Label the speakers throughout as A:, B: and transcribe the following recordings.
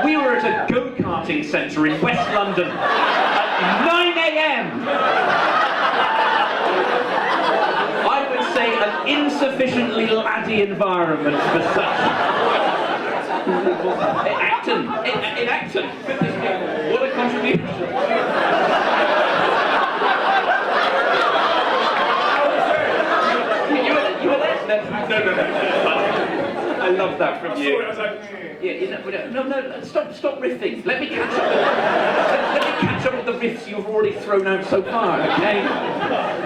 A: We were at a go-karting centre in West London at 9 a.m. I would say an insufficiently laddie environment for such. In Acton. Goodness me, what a contribution. You were there? No. I love that from you. No, stop riffing. Let me catch up with the riffs you've already thrown out so far, okay?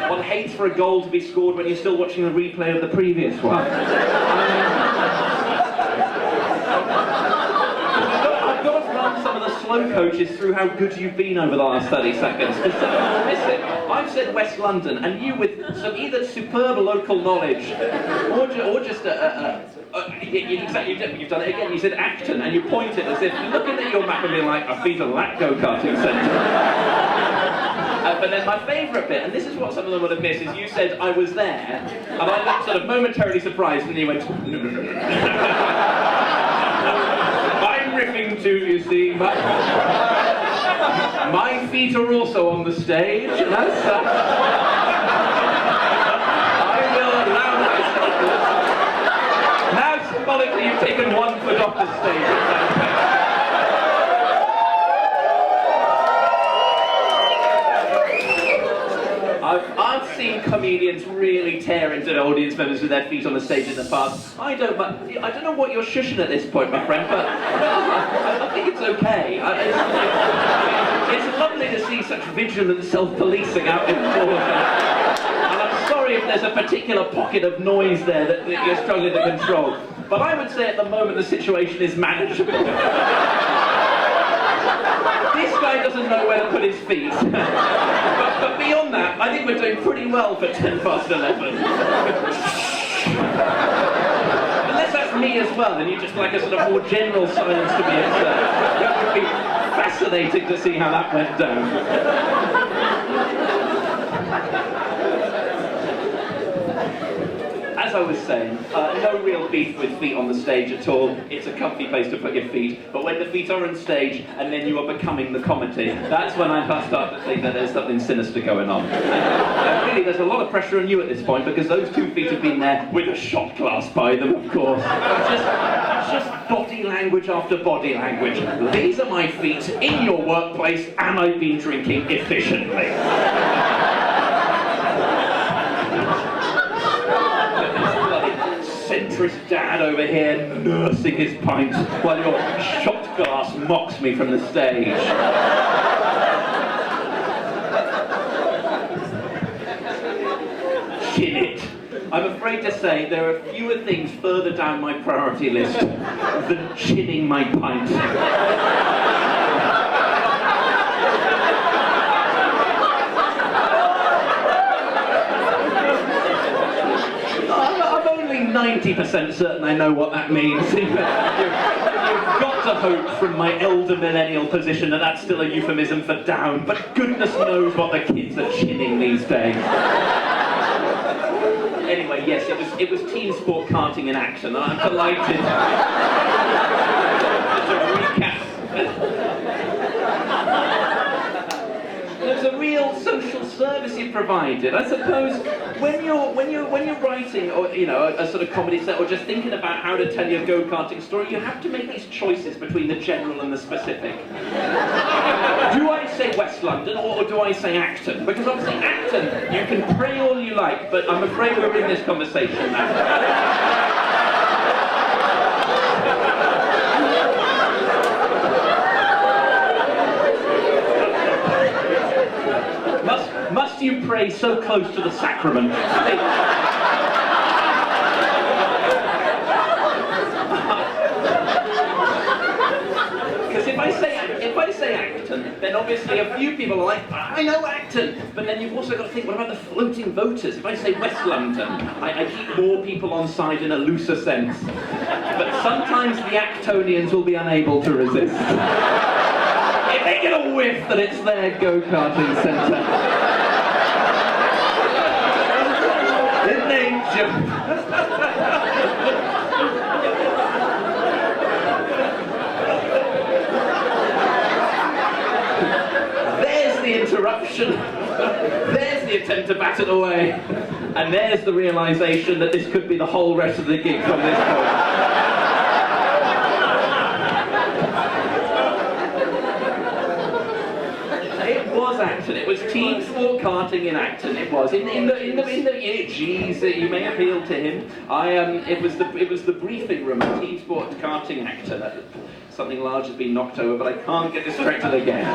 A: One hates for a goal to be scored when you're still watching the replay of the previous one. I've got to run some of the slow coaches through how good you've been over the last 30 seconds, because some people miss it. I've said West London, and you with some either superb local knowledge, or just you've done it again. You said Acton, and you pointed as if looking at your map and being like, I've been to that go-karting centre. But then my favourite bit, and this is what some of them would have missed, is you said I was there, and I looked sort of momentarily surprised, and you went, no. I'm riffing too, you see. My feet are also on the stage, and as such, I will allow myself. Now symbolically you've taken 1 foot off the stage. I've seen comedians really tear into audience members with their feet on the stage in the past. I don't know what you're shushing at this point, my friend, but I think it's okay. It's lovely to see such vigilant self-policing out in force. And I'm sorry if there's a particular pocket of noise there that you're struggling to control. But I would say at the moment the situation is manageable. This guy doesn't know where to put his feet. But beyond that, I think we're doing pretty well for 11 past. Unless that's me as well, and you just like a sort of more general silence to be observed. That would be fascinating to see how that went down. As I was saying, no real beef with feet on the stage at all. It's a comfy place to put your feet. But when the feet are on stage and then you are becoming the comedy, that's when I start to think that there's something sinister going on. And really, there's a lot of pressure on you at this point because those 2 feet have been there with a shot glass by them, of course. Just body language after body language. These are my feet in your workplace, and I've been drinking efficiently. Centrist dad over here nursing his pint while your shot glass mocks me from the stage. Chin it. I'm afraid to say there are fewer things further down my priority list than chinning my pint. I'm only 90% certain I know what that means. You've got to hope from my elder millennial position that that's still a euphemism for down, but goodness knows what the kids are chinning these days. Anyway, yes, it was team sport karting in Acton, and I'm delighted to recap. There's a real social service you provided. I suppose when you're writing, or a sort of comedy set, or just thinking about how to tell your go-karting story, you have to make these choices between the general and the specific. Do I say West London, or do I say Acton? Because obviously Acton, you can pray all you like, but I'm afraid we're in this conversation now. Must you pray so close to the sacrament? Because if I say Acton, then obviously a few people are like, I know Acton, but then you've also got to think, what about the floating voters? If I say West London, I keep more people on side in a looser sense. But sometimes the Actonians will be unable to resist. If they get a whiff that it's their go-karting centre. interruption. There's the attempt to bat it away. And there's the realisation that this could be the whole rest of the gig from this point. It was Acton. It was team sport karting in Acton. It was geez, you may appeal to him. It was the briefing room at Team Sport Karting Acton. Something large has been knocked over, but I can't get distracted again.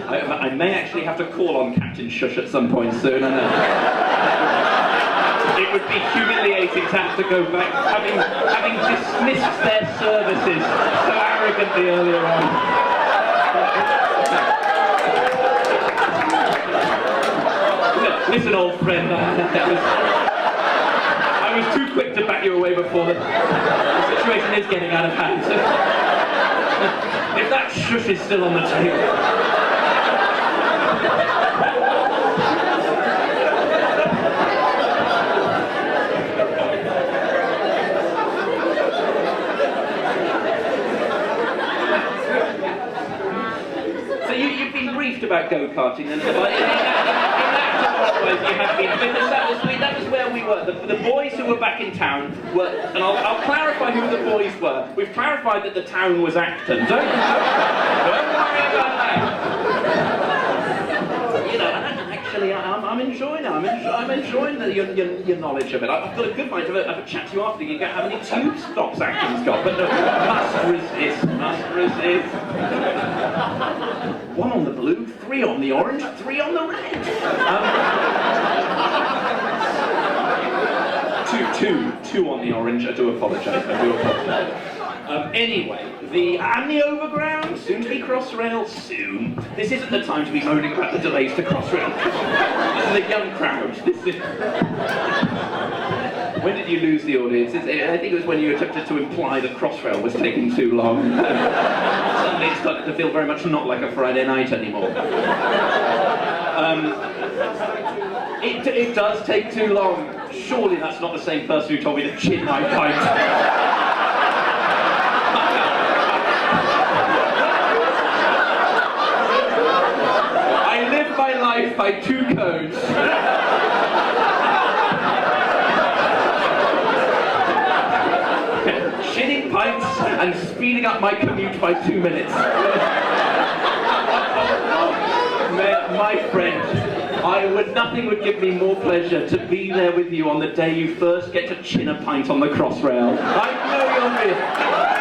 A: I may actually have to call on Captain Shush at some point soon. And, it would be humiliating to have to go back, having dismissed their services so arrogantly earlier on. Listen, old friend, I was too quick to back you away before the situation is getting out of hand. So, if that shush is still on the table. So you've been briefed about go-karting then? You have been, because that was where we were. The boys who were back in town were, and I'll clarify who the boys were. We've clarified that the town was Acton. Don't worry about that. You know, actually, I'm enjoying it. I'm enjoying your knowledge of it. I've got a good mind to have a chat to you after the gig. How many tube stops Acton's got? But no, must resist. 1 on the blue, 3 on the orange, 3 on the red. Two on the orange. I do apologise. Anyway, the overground, soon to be Crossrail, soon. This isn't the time to be moaning about the delays to Crossrail. This is a young crowd. When did you lose the audience? I think it was when you attempted to imply that Crossrail was taking too long. Suddenly it started to feel very much not like a Friday night anymore. It does take too long. Surely that's not the same person who told me to chin my pint. I live my life by 2 codes. Chinning pints and speeding up my commute by 2 minutes. My friend, nothing would give me more pleasure to be there with you on the day you first get to chin a pint on the Crossrail. I know you're here.